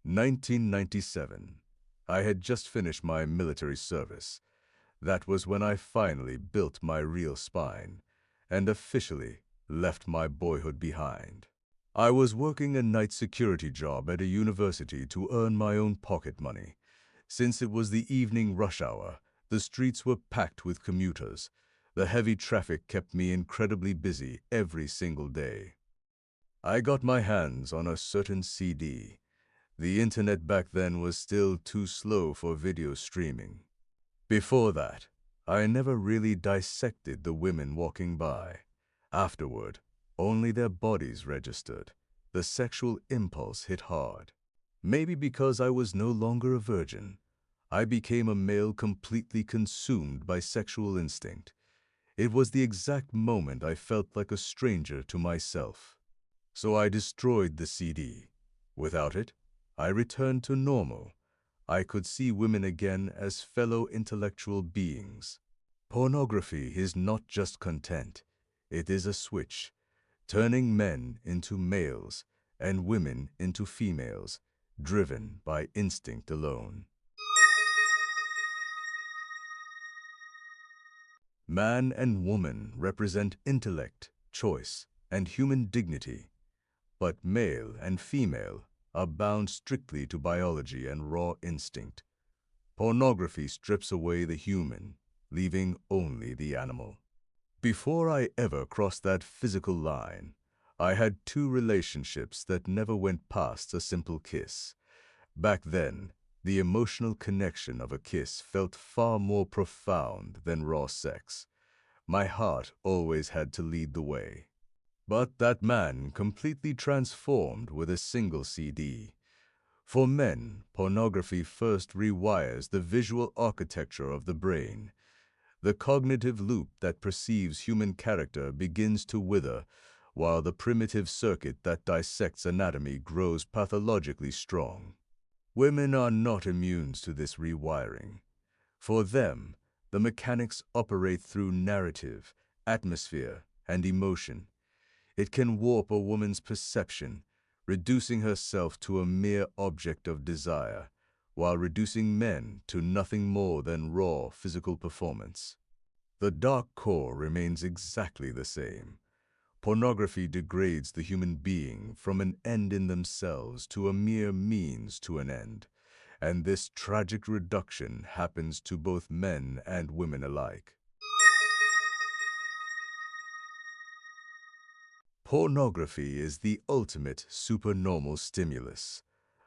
1997. I had just finished my military service. That was when I finally built my real spine and officially left my boyhood behind. I was working a night security job at a university to earn my own pocket money. Since it was the evening rush hour, the streets were packed with commuters. The heavy traffic kept me incredibly busy every single day. I got my hands on a certain CD. The internet back then was still too slow for video streaming. Before that, I never really dissected the women walking by. Afterward, only their bodies registered. The sexual impulse hit hard. Maybe because I was no longer a virgin, I became a male completely consumed by sexual instinct. It was the exact moment I felt like a stranger to myself. So I destroyed the CD. Without it, I returned to normal. I could see women again as fellow intellectual beings. Pornography is not just content. It is a switch, turning men into males and women into females, driven by instinct alone. Man and woman represent intellect, choice, and human dignity, but male and female are bound strictly to biology and raw instinct. Pornography strips away the human, leaving only the animal. Before I ever crossed that physical line, I had two relationships that never went past a simple kiss. Back then, the emotional connection of a kiss felt far more profound than raw sex. My heart always had to lead the way. But that man completely transformed with a single CD. For men, pornography first rewires the visual architecture of the brain. The cognitive loop that perceives human character begins to wither, while the primitive circuit that dissects anatomy grows pathologically strong. Women are not immune to this rewiring. For them, the mechanics operate through narrative, atmosphere, and emotion. It can warp a woman's perception, reducing herself to a mere object of desire, while reducing men to nothing more than raw physical performance. The dark core remains exactly the same. Pornography degrades the human being from an end in themselves to a mere means to an end, and this tragic reduction happens to both men and women alike. Pornography is the ultimate supernormal stimulus,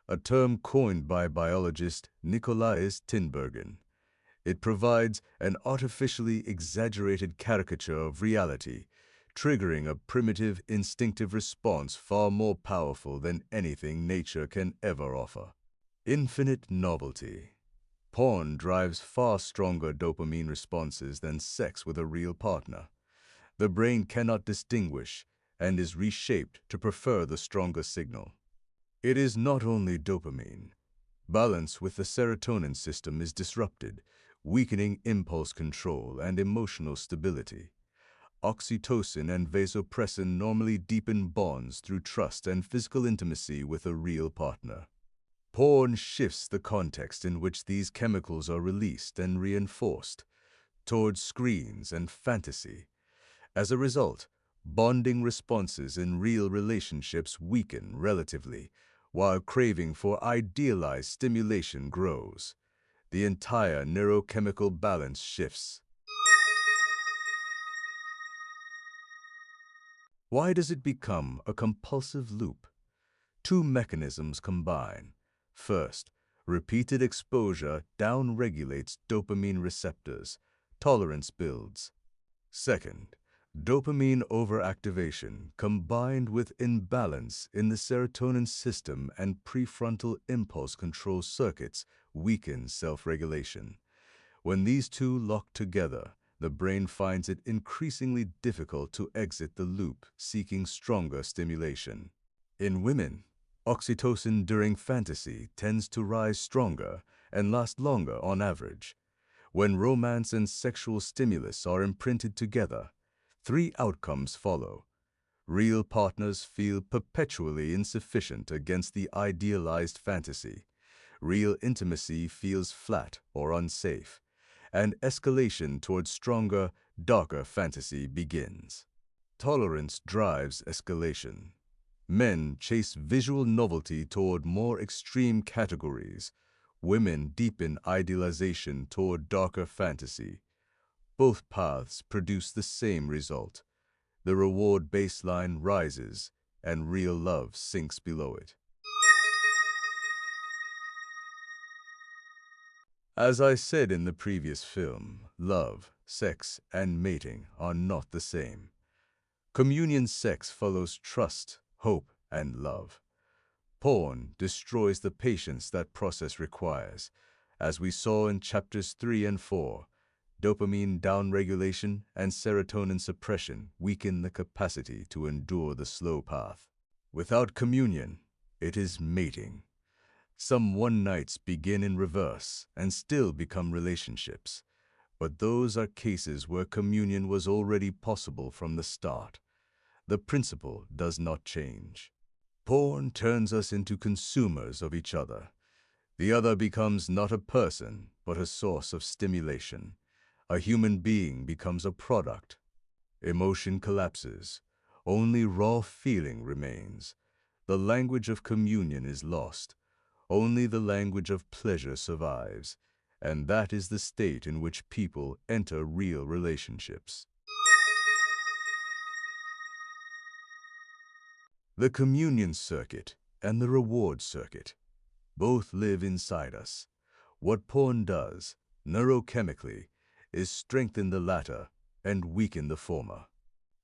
a term coined by biologist Nicolaas Tinbergen. It provides an artificially exaggerated caricature of reality, triggering a primitive, instinctive response far more powerful than anything nature can ever offer. Infinite novelty. Porn drives far stronger dopamine responses than sex with a real partner. The brain cannot distinguish and is reshaped to prefer the stronger signal. It is not only dopamine. Balance with the serotonin system is disrupted, weakening impulse control and emotional stability. Oxytocin and vasopressin normally deepen bonds through trust and physical intimacy with a real partner. Porn shifts the context in which these chemicals are released and reinforced towards screens and fantasy. As a result, bonding responses in real relationships weaken relatively, while craving for idealized stimulation grows. The entire neurochemical balance shifts. Why does it become a compulsive loop? Two mechanisms combine. First, repeated exposure downregulates dopamine receptors. Tolerance builds. Second, dopamine overactivation combined with imbalance in the serotonin system and prefrontal impulse control circuits weakens self-regulation. When these two lock together, the brain finds it increasingly difficult to exit the loop, seeking stronger stimulation. In women, oxytocin during fantasy tends to rise stronger and last longer on average. When romance and sexual stimulus are imprinted together, three outcomes follow. Real partners feel perpetually insufficient against the idealized fantasy. Real intimacy feels flat or unsafe, and escalation towards stronger, darker fantasy begins. Tolerance drives escalation. Men chase visual novelty toward more extreme categories. Women deepen idealization toward darker fantasy. Both paths produce the same result. The reward baseline rises, and real love sinks below it. As I said in the previous film, love, sex, and mating are not the same. Communion sex follows trust, hope, and love. Porn destroys the patience that process requires. As we saw in chapters 3 and 4, dopamine downregulation and serotonin suppression weaken the capacity to endure the slow path. Without communion, it is mating. Some one-nights begin in reverse and still become relationships, but those are cases where communion was already possible from the start. The principle does not change. Porn turns us into consumers of each other. The other becomes not a person, but a source of stimulation. A human being becomes a product. Emotion collapses. Only raw feeling remains. The language of communion is lost. Only the language of pleasure survives, and that is the state in which people enter real relationships. The communion circuit and the reward circuit both live inside us. What porn does, neurochemically, is strengthen the latter and weaken the former.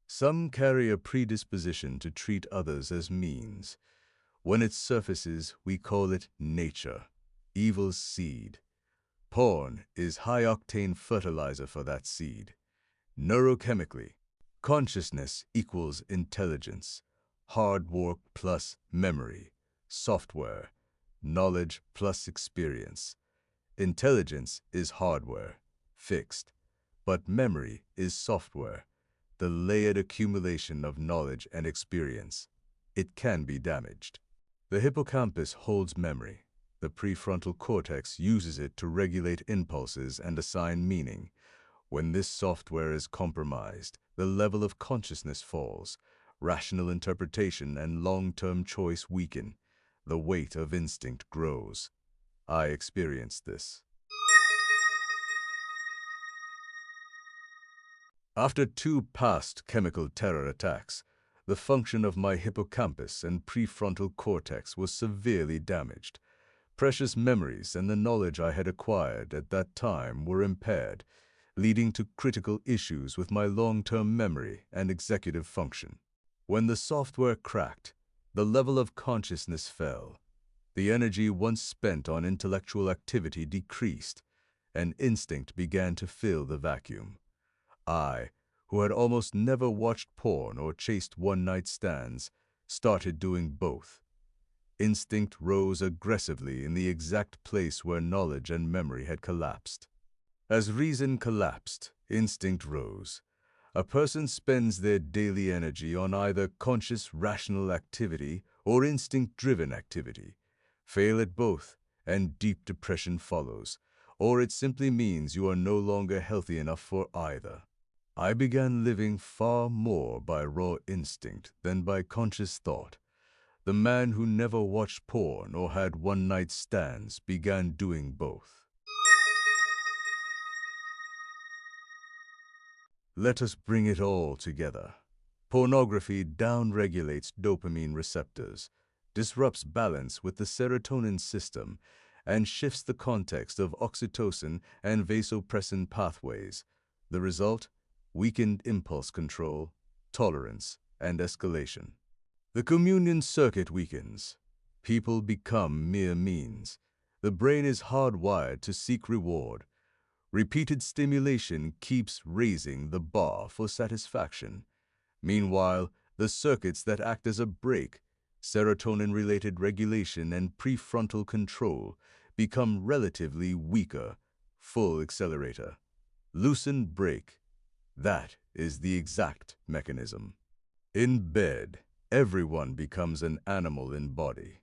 Some carry a predisposition to treat others as means. When it surfaces, we call it nature, evil's seed. Porn is high-octane fertilizer for that seed. Neurochemically, consciousness equals intelligence, hard work plus memory, software, knowledge plus experience. Intelligence is hardware, fixed, but memory is software, the layered accumulation of knowledge and experience. It can be damaged. The hippocampus holds memory. The prefrontal cortex uses it to regulate impulses and assign meaning. When this software is compromised, the level of consciousness falls. Rational interpretation and long-term choice weaken. The weight of instinct grows. I experienced this. After 2 past chemical terror attacks, the function of my hippocampus and prefrontal cortex was severely damaged. Precious memories and the knowledge I had acquired at that time were impaired, leading to critical issues with my long-term memory and executive function. When the software cracked, the level of consciousness fell. The energy once spent on intellectual activity decreased, and instinct began to fill the vacuum. I, who had almost never watched porn or chased one-night stands, started doing both. Instinct rose aggressively in the exact place where knowledge and memory had collapsed. As reason collapsed, instinct rose. A person spends their daily energy on either conscious, rational activity or instinct-driven activity. Fail at both, and deep depression follows, or it simply means you are no longer healthy enough for either. I began living far more by raw instinct than by conscious thought. The man who never watched porn or had one-night stands began doing both. Let us bring it all together. Pornography downregulates dopamine receptors, disrupts balance with the serotonin system, and shifts the context of oxytocin and vasopressin pathways. The result? Weakened impulse control, tolerance, and escalation. The communion circuit weakens. People become mere means. The brain is hardwired to seek reward. Repeated stimulation keeps raising the bar for satisfaction. Meanwhile, the circuits that act as a brake, serotonin-related regulation and prefrontal control, become relatively weaker, full accelerator. Loosen brake. That is the exact mechanism. In bed, everyone becomes an animal in body.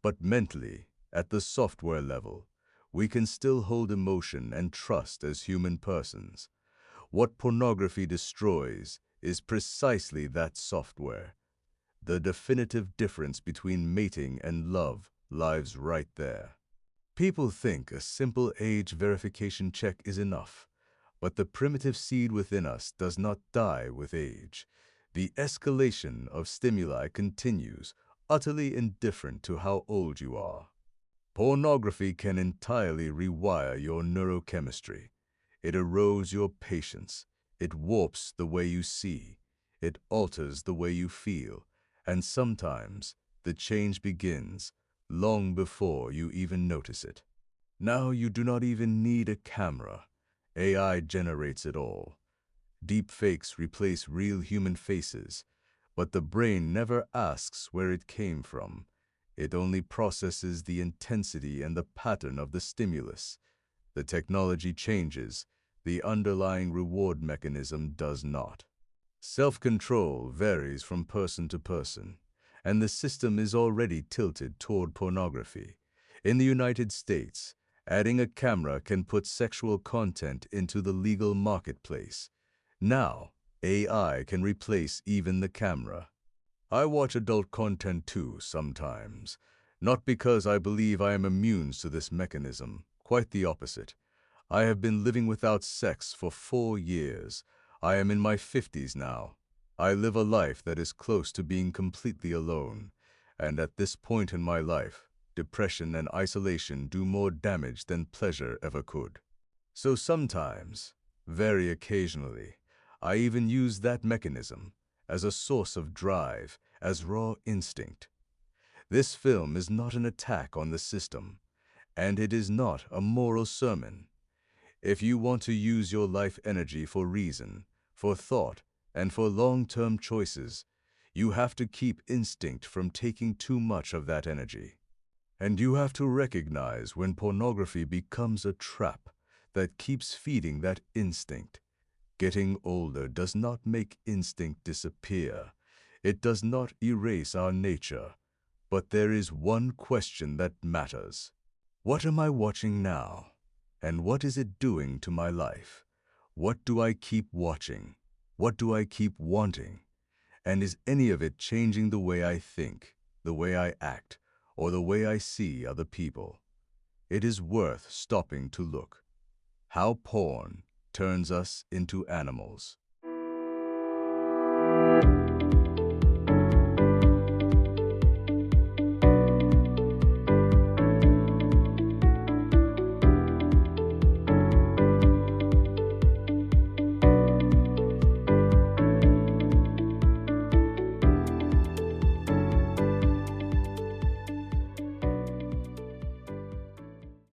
But mentally, at the software level, we can still hold emotion and trust as human persons. What pornography destroys is precisely that software. The definitive difference between mating and love lies right there. People think a simple age verification check is enough, but the primitive seed within us does not die with age. The escalation of stimuli continues, utterly indifferent to how old you are. Pornography can entirely rewire your neurochemistry. It erodes your patience. It warps the way you see. It alters the way you feel. And sometimes the change begins long before you even notice it. Now you do not even need a camera. AI generates it all. Deep fakes replace real human faces, but the brain never asks where it came from. It only processes the intensity and the pattern of the stimulus. The technology changes, the underlying reward mechanism does not. Self-control varies from person to person, and the system is already tilted toward pornography. In the United States, adding a camera can put sexual content into the legal marketplace. Now, AI can replace even the camera. I watch adult content too sometimes, not because I believe I am immune to this mechanism, quite the opposite. I have been living without sex for 4 years. I am in my 50s now. I live a life that is close to being completely alone, and at this point in my life, depression and isolation do more damage than pleasure ever could. So sometimes, very occasionally, I even use that mechanism as a source of drive, as raw instinct. This film is not an attack on the system, and it is not a moral sermon. If you want to use your life energy for reason, for thought, and for long-term choices, you have to keep instinct from taking too much of that energy. And you have to recognize when pornography becomes a trap that keeps feeding that instinct. Getting older does not make instinct disappear. It does not erase our nature. But there is one question that matters. What am I watching now? And what is it doing to my life? What do I keep watching? What do I keep wanting? And is any of it changing the way I think, the way I act, or the way I see other people? It is worth stopping to look. How porn turns us into animals.